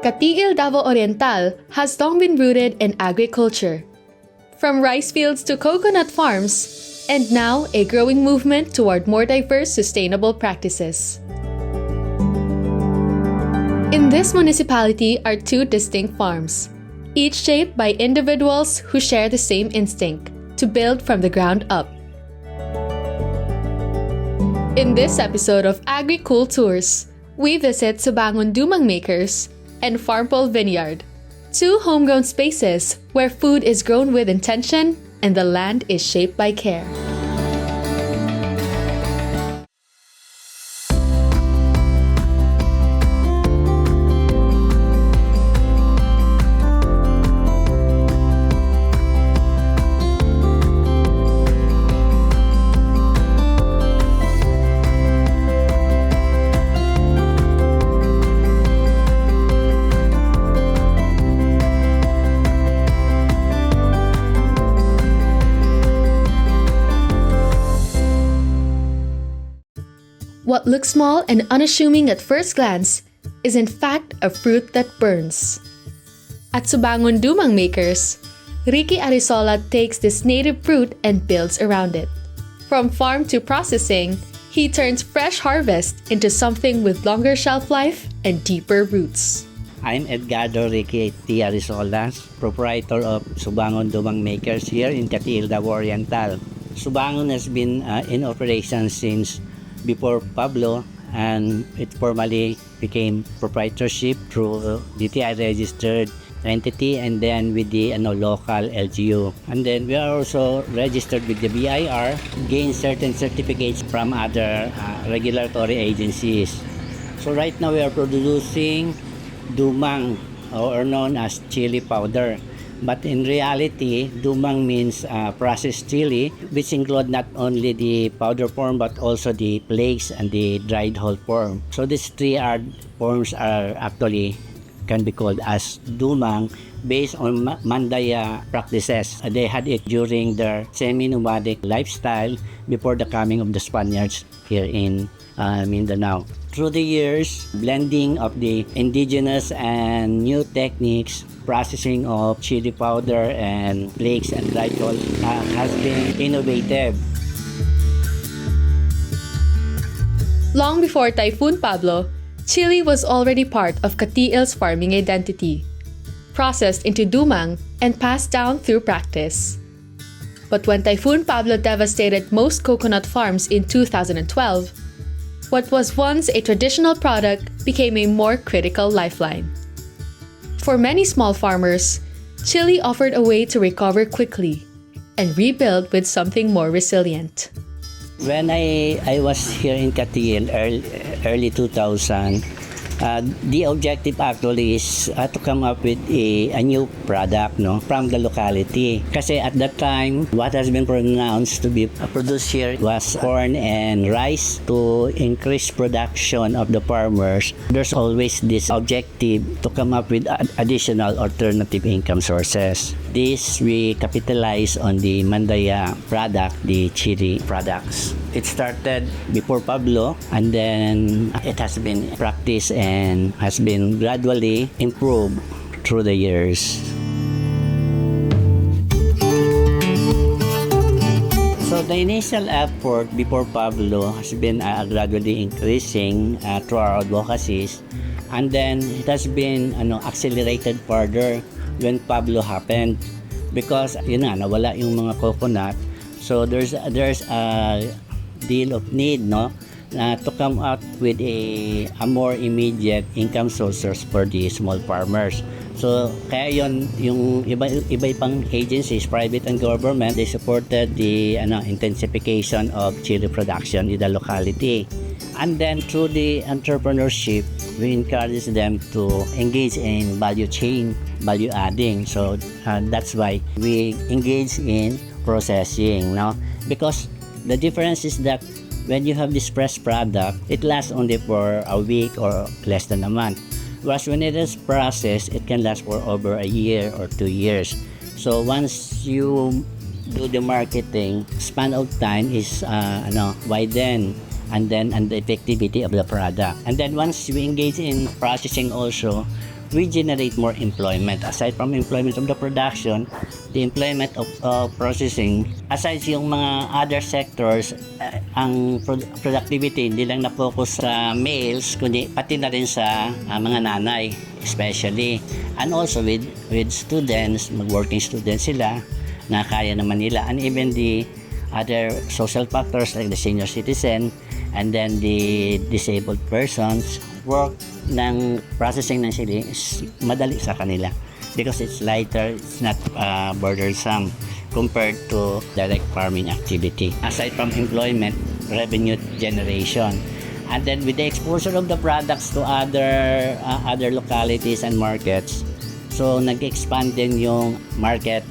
Cateel, Davao Oriental has long been rooted in agriculture. From rice fields to coconut farms, and now a growing movement toward more diverse sustainable practices. In this municipality are two distinct farms, each shaped by individuals who share the same instinct to build from the ground up. In this episode of Agricooltours, we visit Subangon Dumang Makers and Farmpole Vineyard, two homegrown spaces where food is grown with intention and the land is shaped by care. What looks small and unassuming at first glance is in fact a fruit that burns. At Subangon Dumang Makers, Ricky Arisola takes this native fruit and builds around it. From farm to processing, he turns fresh harvest into something with longer shelf life and deeper roots. I'm Edgardo Ricky T. Arisola, proprietor of Subangon Dumang Makers here in Cateel, Davao Oriental. Subangon has been in operation since before Pablo, and it formally became proprietorship through DTI registered entity and then with the local LGU. And then we are also registered with the BIR, gain certain certificates from other regulatory agencies. So right now we are producing dumang, or known as chili powder. But in reality, dumang means processed chili, which include not only the powder form but also the flakes and the dried whole form. So these three forms are actually can be called as dumang based on Mandaya practices. They had it during their semi-nomadic lifestyle before the coming of the Spaniards here in Mindanao. Through the years, blending of the indigenous and new techniques, processing of chili powder and flakes and dried whole has been innovative. Long before Typhoon Pablo, chili was already part of Cateel's farming identity, processed into dumang and passed down through practice. But when Typhoon Pablo devastated most coconut farms in 2012, what was once a traditional product became a more critical lifeline. For many small farmers, chili offered a way to recover quickly and rebuild with something more resilient. When I was here in Cateel early 2000, the objective actually is to come up with a new product from the locality. Kasi at that time, what has been pronounced to be produced here was corn and rice. To increase production of the farmers, there's always this objective to come up with additional alternative income sources. This we capitalize on the Mandaya product, the chili products. It started before Pablo, and then it has been practiced and has been gradually improved through the years. So the initial effort before Pablo has been gradually increasing through our advocacies, and then it has been accelerated further when Pablo happened, because nawala yung mga coconut. So there's a deal of need to come out with a more immediate income sources for the small farmers. So kaya yung iba pang agencies, private and government, they supported the intensification of chili production in the locality. And then through the entrepreneurship, we encourage them to engage in value chain, value adding. So that's why we engage in processing because the difference is that when you have this fresh product, it lasts only for a week or less than a month. Whereas when it is processed, it can last for over a year or 2 years. So once you do the marketing, span of time is widen, and the effectivity of the product. And then once we engage in processing also, we generate more employment. Aside from employment of the production, the employment of processing, aside yung mga other sectors, ang productivity hindi lang na-focus sa males, kundi pati na rin sa mga nanay, especially. And also with students, mag-working students sila, na kaya naman nila. And even the other social factors like the senior citizen, and then the disabled persons, work ng processing ng chili is madali sa kanila because it's lighter, it's not burdensome compared to direct farming activity. Aside from employment, revenue generation, and then with the exposure of the products to other localities and markets, so nag-expand din yung market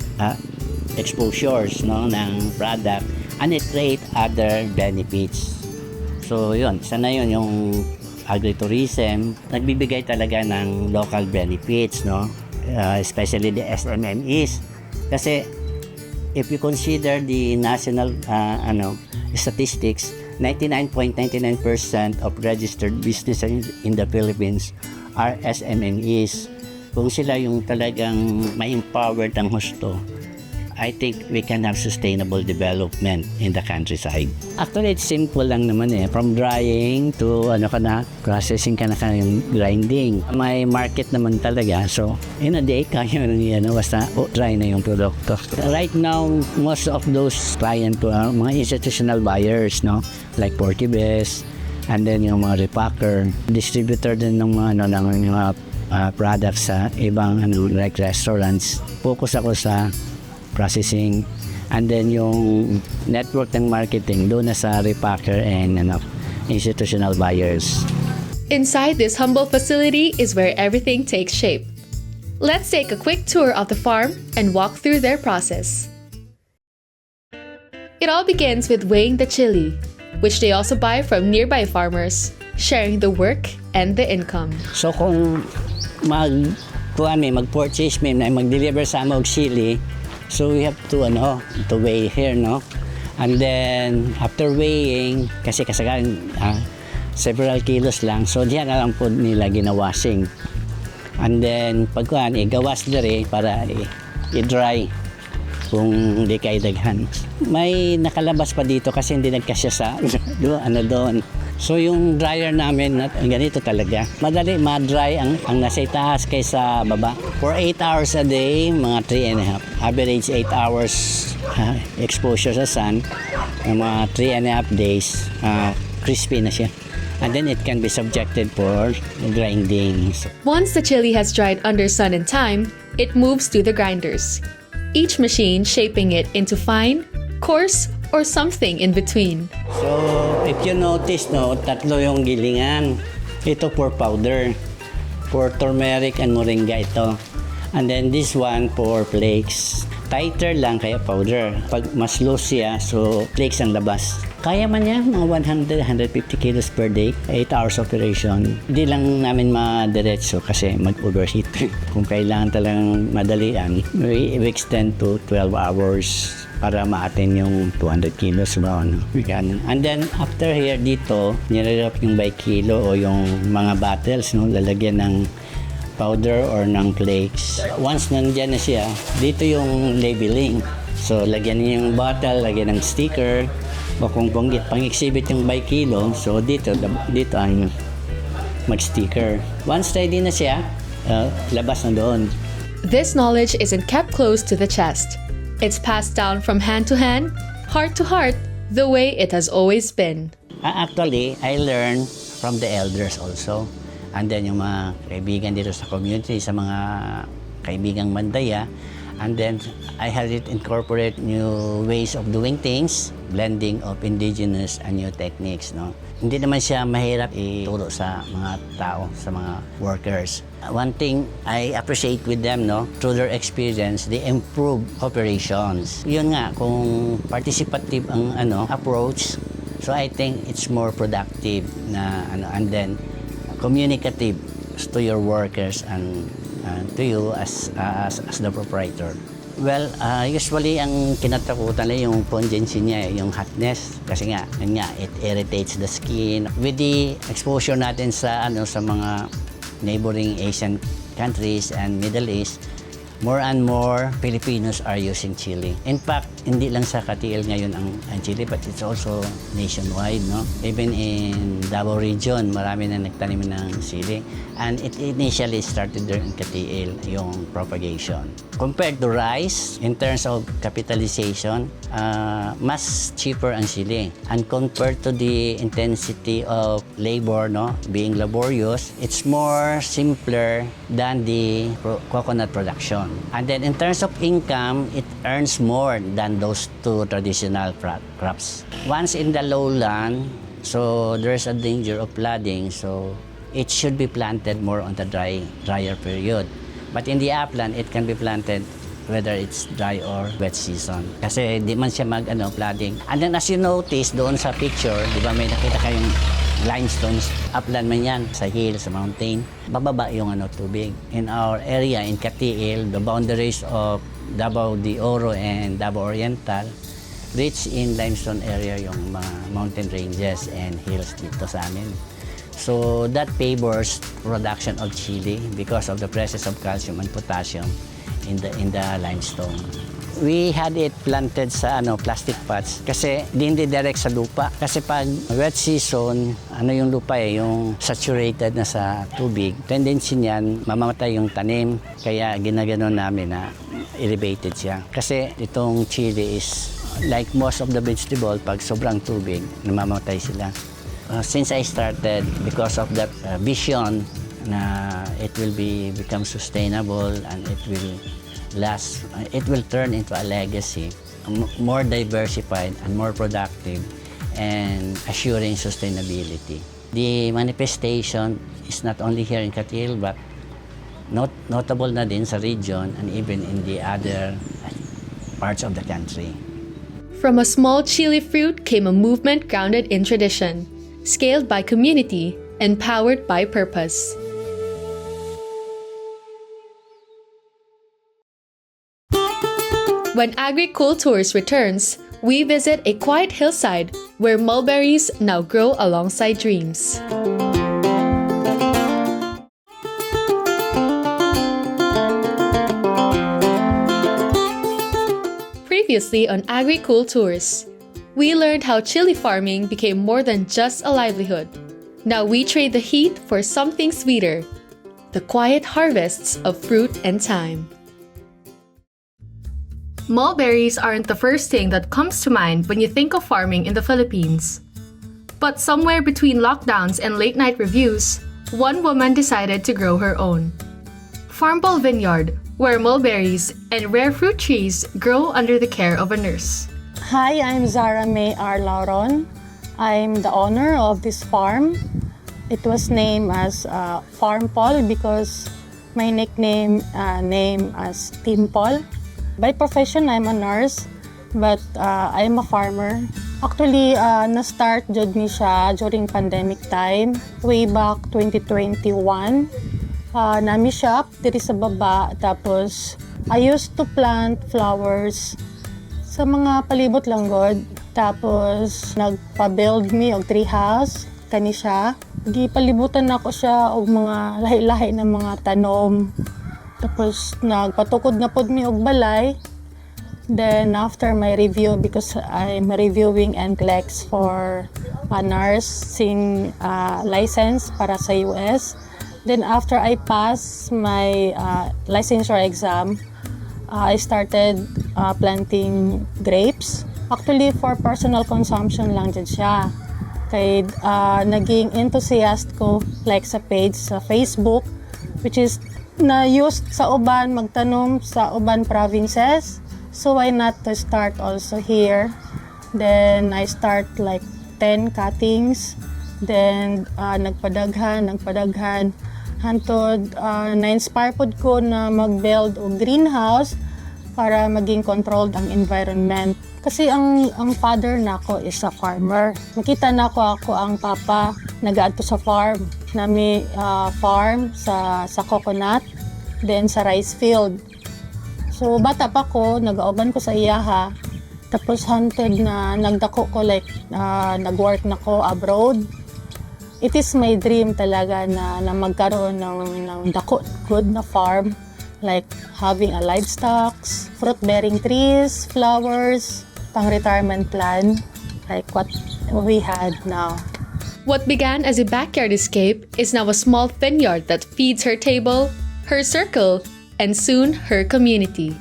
exposures, no, ng product, and it create other benefits. So yun, isa na yun yung agritourism, nagbibigay talaga ng local benefits, no? Especially the SMMEs. Kasi if you consider the national statistics, 99.99% of registered businesses in the Philippines are SMMEs. Kung sila yung talagang ma-empower ng husto, I think we can have sustainable development in the countryside. Actually, it's simple lang naman eh. From drying to processing ka na yung grinding. May market naman talaga. So, in a day, kaya basta dry na yung produkto. Right now, most of those clients are mga institutional buyers, no? Like Portibes, and then yung mga repacker, distributor din ng mga products sa ibang like restaurants. Focus ako sa processing, and then yung network ng marketing doon na sa repacker and institutional buyers. Inside this humble facility is where everything takes shape. Let's take a quick tour of the farm and walk through their process. It all begins with weighing the chili, which they also buy from nearby farmers, sharing the work and the income. So kung mag-purchase mag-deliver sa amog chili, so we have to weigh here, no? And then after weighing, kasi kasagaran several kilos lang, so diyan na lang po nila ginawashing. And then pagkuhan igawas dire para i-dry kung hindi kayo daghan. May nakalabas pa dito kasi hindi nagkasya sa doon. So yung dryer namin, ganito talaga. Madali ma-dry ang nasa itaas kaysa baba. For 8 hours a day, mga 3.5. Average 8 hours exposure sa sun, mga 3.5 days, crispy na siya. And then it can be subjected for grinding. Once the chili has dried under sun and time, it moves to the grinders, each machine shaping it into fine, coarse, or something in between. So, if you notice, tatlo yung gilingan. Ito for powder. For turmeric and moringa ito. And then this one for flakes. Tighter lang kaya powder. Pag mas loose siya, so flakes ang labas. Kaya man yan, mga 100-150 kilos per day, 8 hours operation. Hindi lang namin madiretso kasi mag-overheat. Kung kailangan talagang madalian, we extend to 12 hours para ma-attain yung 200 kilos ba, And then after here dito, nire-wrap yung by kilo o yung mga bottles, lalagyan ng powder or ng flakes. Once nandyan na siya, dito yung labeling. So lagyan niyo yung bottle, lagyan ng sticker, o kung pang-exhibit yung by kilo, so dito ang mag-sticker. Once ready na siya, labas na doon. This knowledge isn't kept close to the chest. It's passed down from hand to hand, heart to heart, the way it has always been. Actually, I learned from the elders also. And then yung mga kaibigan dito sa community, sa mga kaibigang Mandaya. And then I had it incorporate new ways of doing things, blending of indigenous and new techniques, Hindi naman siya mahirap ituro sa mga tao, sa mga workers. One thing I appreciate with them, through their experience, they improve operations. Yun nga, kung participative ang approach, so I think it's more productive na and then communicative to your workers and to you as the proprietor. Well, usually ang kinatakutan na yung pungency niya, yung hotness. Kasi nga, it irritates the skin. With the exposure natin sa mga neighboring Asian countries and Middle East, more and more Filipinos are using chili. In fact, hindi lang sa Cateel ngayon ang chili, but it's also nationwide, no? Even in Davao region, marami na nagtanim ng chili. And it initially started there in Cateel, yung propagation. Compared to rice, in terms of capitalization, mas cheaper ang chili. And compared to the intensity of labor, no, being laborious, it's more simpler than the coconut production. And then in terms of income, it earns more than those two traditional crops. Once in the lowland, so there's a danger of flooding, so it should be planted more on the drier period. But in the upland, it can be planted whether it's dry or wet season. Kasi di man siya flooding. And then as you notice doon sa picture, di ba may nakita kayong limestones, upland man yan, sa hill, sa mountain, bababa yung tubig. In our area, in Cateel, the boundaries of Davao de Oro and Davao Oriental, rich in limestone area yung mga mountain ranges and hills dito sa amin. So that favors production of chili because of the presence of calcium and potassium in the limestone. We had it planted sa plastic pots kasi hindi direct sa lupa. Kasi pag wet season, yung lupa yung saturated na sa tubig. Tendency niyan, mamamatay yung tanim. Kaya ginaganon namin na elevated siya. Kasi itong chili is like most of the vegetable, pag sobrang tubig, namamatay sila. Since I started, because of that vision na it will become sustainable and it will last, it will turn into a legacy, more diversified and more productive and assuring sustainability. The manifestation is not only here in Cateel but notable na din sa region and even in the other parts of the country. From a small chili fruit came a movement grounded in tradition, scaled by community, and powered by purpose. When Agricooltours returns, we visit a quiet hillside where mulberries now grow alongside dreams. Previously on Agricooltours, we learned how chili farming became more than just a livelihood. Now we trade the heat for something sweeter, the quiet harvests of fruit and thyme. Mulberries aren't the first thing that comes to mind when you think of farming in the Philippines. But somewhere between lockdowns and late-night reviews, one woman decided to grow her own. Farmpole Vineyard, where mulberries and rare fruit trees grow under the care of a nurse. Hi, I'm Zara May R. Lauron. I'm the owner of this farm. It was named as Farmpole because my nickname name as Timpol. By profession, I'm a nurse, but I'm a farmer. Actually, na-start jud ni siya during pandemic time, way back 2021. Nami shop diri sa baba, tapos I used to plant flowers sa mga palibot lang god. Tapos nagpa-build me og tree house kani siya. Gipalibutan nako siya og mga lahi-lahi na mga tanom. Tapos nagpatukod na pod mi og balay. Then after my review, because I'm reviewing NCLEX for a nursing license para sa US. Then after I pass my licensure exam, I started planting grapes. Actually for personal consumption lang dyan siya. Kaya naging enthusiast ko like sa page sa Facebook, which is na-used sa uban magtanom sa uban provinces. So why not to start also here? Then I start like 10 cuttings. Then nagpadaghan. Hantod na-inspire pod ko na mag-build og greenhouse para maging controlled ang environment. Kasi ang father nako is a farmer. Makita nako ako ang papa nagaadto sa farm. Nami farm sa coconut, then sa rice field. So bata pa ko, nag-auban ko sa iyaha. Tapos hunted na nagdako ko like nag-work na ko abroad. it is my dream talaga na magkaroon ng dako good na farm, like having a livestock, fruit-bearing trees, flowers, pang-retirement plan, like what we had now. What began as a backyard escape is now a small vineyard that feeds her table, her circle, and soon her community.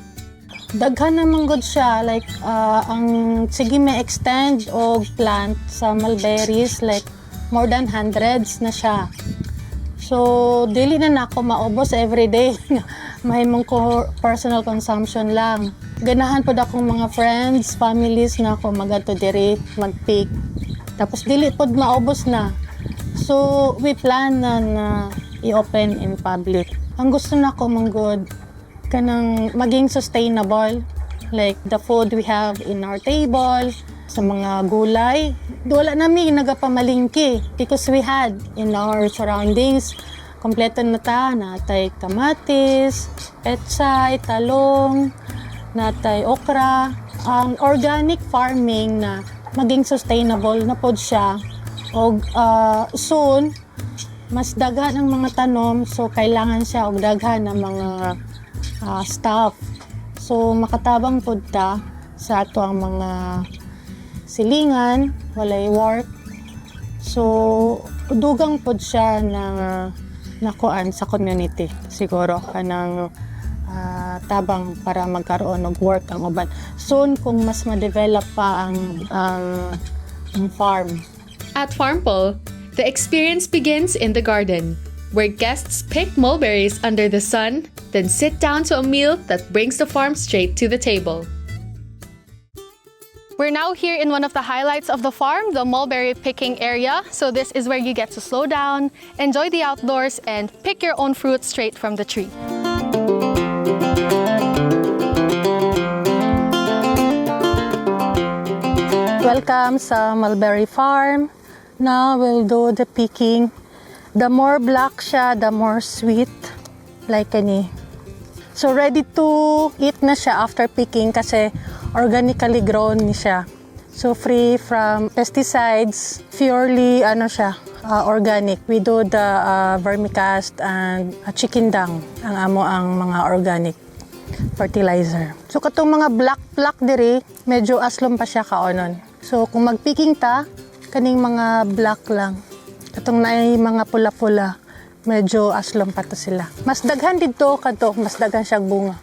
Daghan naman good siya, like ang sige may extend o plant sa mulberries, like more than hundreds na siya. So dili na nako maubos everyday. May mong personal consumption lang. Ganahan po akong mga friends, families na ako magato diri mag-pick. Tapos dili pod maubos na. So we plan na i-open in public. Ang gusto nako manggod kanang maging sustainable, like the food we have in our table, sa mga gulay. Wala namin nagapamalingki because we had in our surroundings, kompleto na ta, natay kamatis, pechay, talong, natay okra. Ang organic farming na maging sustainable na pod siya. O soon, mas daghan ang mga tanom, so kailangan siya og daghan ng mga staff. So makatabang pod ta sa ato ang mga silingan, walay work. So dugang pod siya na nakuan sa community. Siguro kanang tabang para magkaroon og work ang uban. Soon kung mas ma-develop pa ang farm. At Farmpole, the experience begins in the garden, where guests pick mulberries under the sun, then sit down to a meal that brings the farm straight to the table. We're now here in one of the highlights of the farm, the mulberry picking area. So this is where you get to slow down, enjoy the outdoors, and pick your own fruit straight from the tree. Welcome sa mulberry farm. Now we'll do the picking. The more black siya, the more sweet. Like kani. So ready to eat na siya after picking kasi organically grown ni siya. So free from pesticides, purely organic. We do the vermicast and chicken dung ang mga organic fertilizer. So katong mga black diri, medyo aslom pa siya kaonon. So kung magpicking ta, kaning mga black lang. Katong naay mga pula-pula, medyo aslom pa to sila. Mas daghan dito kadto, mas daghan siya bunga.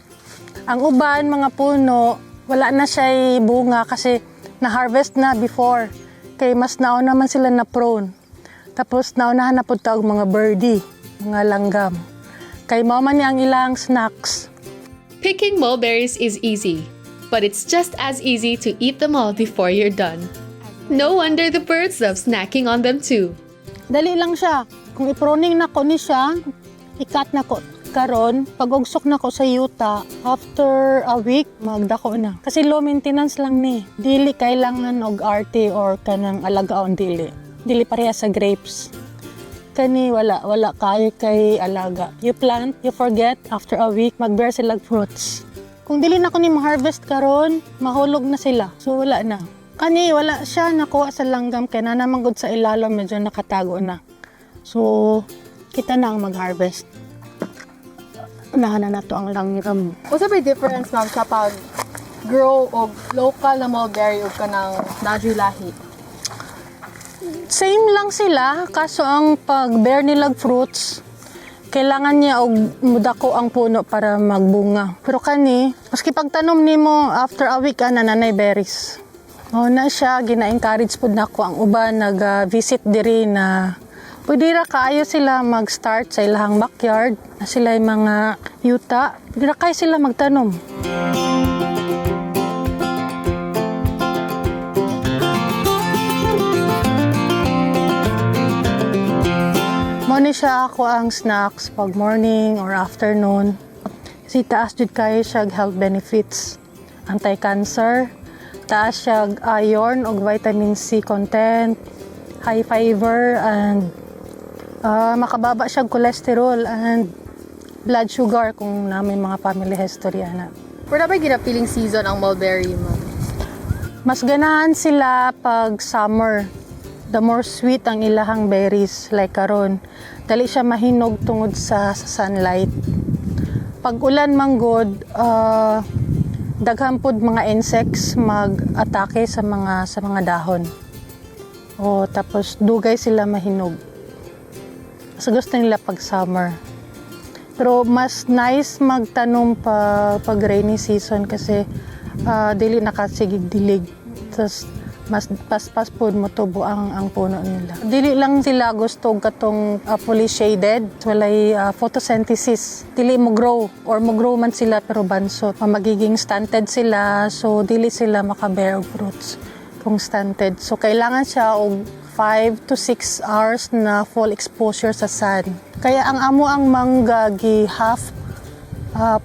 Ang uban mga puno, wala na siya bunga kasi na-harvest na before. Kay mas naon naman sila na prone. Tapos naunahan na po tawag mga birdie, mga langgam. Kay mao man ang ilang snacks. Picking mulberries is easy, but it's just as easy to eat them all before you're done. No wonder the birds love snacking on them too. Dali lang siya. Kung i-pruning na ko ni siya, ikat na ko karon, pag-ugsok na ko sa yuta, after a week, magdako na. Kasi low maintenance lang ni. Dili kailangan og arte or kanang alagaon dili. Dili pareha sa grapes. Kani wala kay alaga. You plant, you forget, after a week, mag-bear sila fruits. Kung dili na ko ni ma-harvest karon, mahulog na sila. So wala na. Kani wala siya nakuha sa langgam kaya nanamangod sa ilalom medyo nakatago na. So kita na ang mag-harvest. Unahan na nato ang langgam. What's the difference ma'am sa pag-grow o local na mulberry o kanang lahi? Same lang sila, kaso ang pag-bear nilag fruits, kailangan niya og mudako ang puno para magbunga. Pero kani, maski pagtanom nimo after a week nanay berries. O na siya, gina-encourage po na ko ang uban nag-visit diri na pwede ra kaayo sila mag-start sa ilang backyard na sila yung mga yuta. Pwede ra kayo sila magtanom. Muna siya ako ang snacks pag morning or afternoon. Kasi taas jud kayo siya health benefits. Anti-cancer, taas siya iron o vitamin C content, high fiber, and makababa siya cholesterol and blood sugar kung namin mga family history ana. Wala ba ginapiling season ang mulberry mo? Mas ganahan sila pag summer. the more sweet ang ilahang berries like karon. Dali siya mahinog tungod sa sunlight. Pag ulan manggod, daghan pod mga insects mag-atake sa mga dahon. O tapos dugay sila mahinog. So gusto nila pag summer. Pero mas nice magtanom pag rainy season kasi dili nakasigig dilig. Tapos mas paspas pod mo tubo ang puno nila. Dili lang sila gusto katong fully shaded, walay photosynthesis. Dili mo grow or mo grow man sila pero bansot. Magiging stunted sila, so dili sila maka-bear og fruits kung stunted. So kailangan siya og 5 to 6 hours na full exposure sa sun. Kaya ang amo ang mangga gi half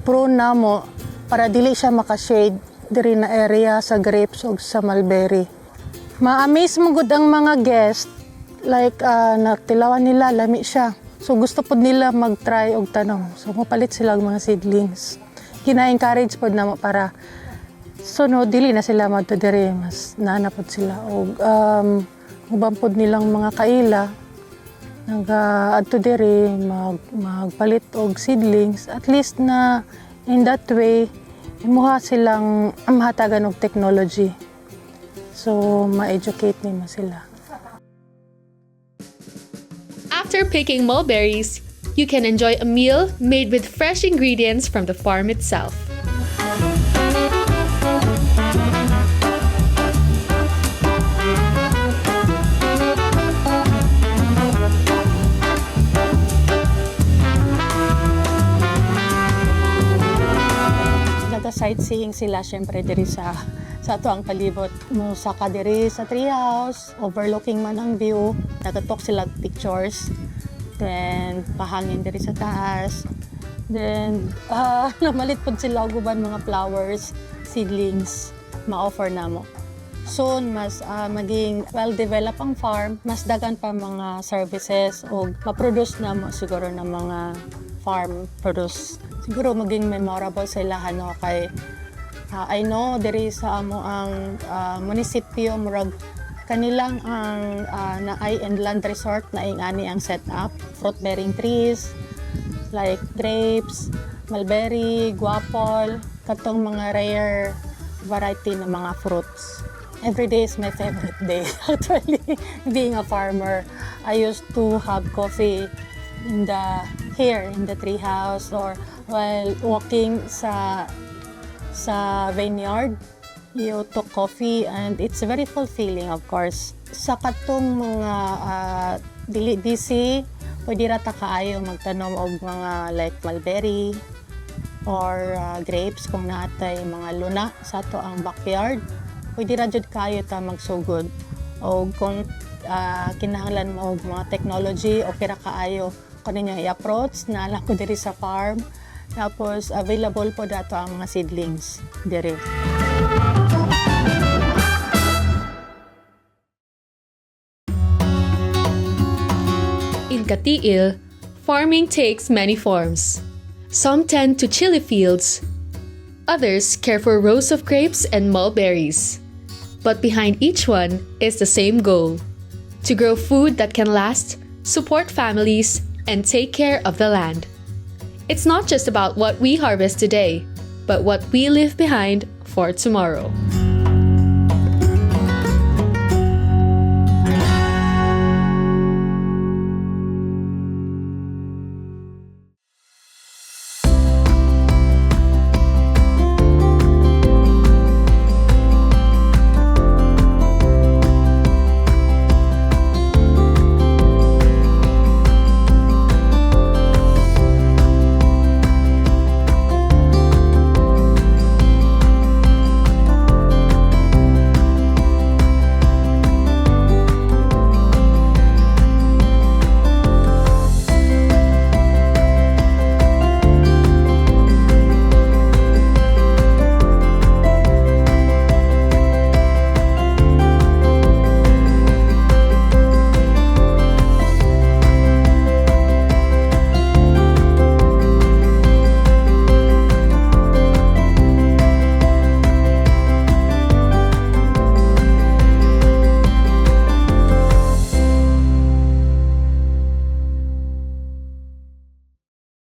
prune na mo para dili siya maka-shade diri na area sa grapes o sa mulberry. Ma-amaze mo gud ang mga guest, like natilawan nila, lami siya. So gusto pod nila mag-try og tanom. So mapalit sila og mga seedlings. Gina-encourage pod namo para so no dili na sila madto diri, mas naanapod sila og uban pod nilang mga kaila adto diri magpalit og seedlings, at least na in that way imuha silang mahatagan og technology. So, ma-educate nila sila. After picking mulberries, you can enjoy a meal made with fresh ingredients from the farm itself. Nag-sightseeing sila syempre diri sa ato ang palibot. Musaka diri sa treehouse, overlooking man ang view. Nagatok sila pictures. Then pahangin diri sa taas. Then namalit pod sila og uban mga flowers, seedlings ma-offer namo. Soon mas maging well-developed ang farm, mas dagan pa mga services o ma-produce namo siguro ng mga farm produce. Siguro maging memorable sa ilahan no kay I know diri sa amo ang munisipyo murag kanilang ang naay and land resort na ingani ang setup, fruit bearing trees like grapes, mulberry, guapol, katong mga rare variety ng mga fruits. Every day is my favorite day. Actually, being a farmer, I used to have coffee here in the tree house or while walking sa vineyard. You took coffee and it's very fulfilling, of course. Sa katong mga dili busy, pwede rata kaayo magtanom og mga like mulberry or grapes kung naatay mga luna sa ato ang backyard. Pwede ra jud kaayo ta magsugod. O kung kinahanglan mo og mga technology, okay ra kaayo kaninyang i-approach na lang ko diri sa farm. Tapos available po dato ang mga seedlings diri. In Cateel, farming takes many forms. Some tend to chili fields. Others care for rows of grapes and mulberries. But behind each one is the same goal: to grow food that can last, support families, and take care of the land. It's not just about what we harvest today, but what we leave behind for tomorrow.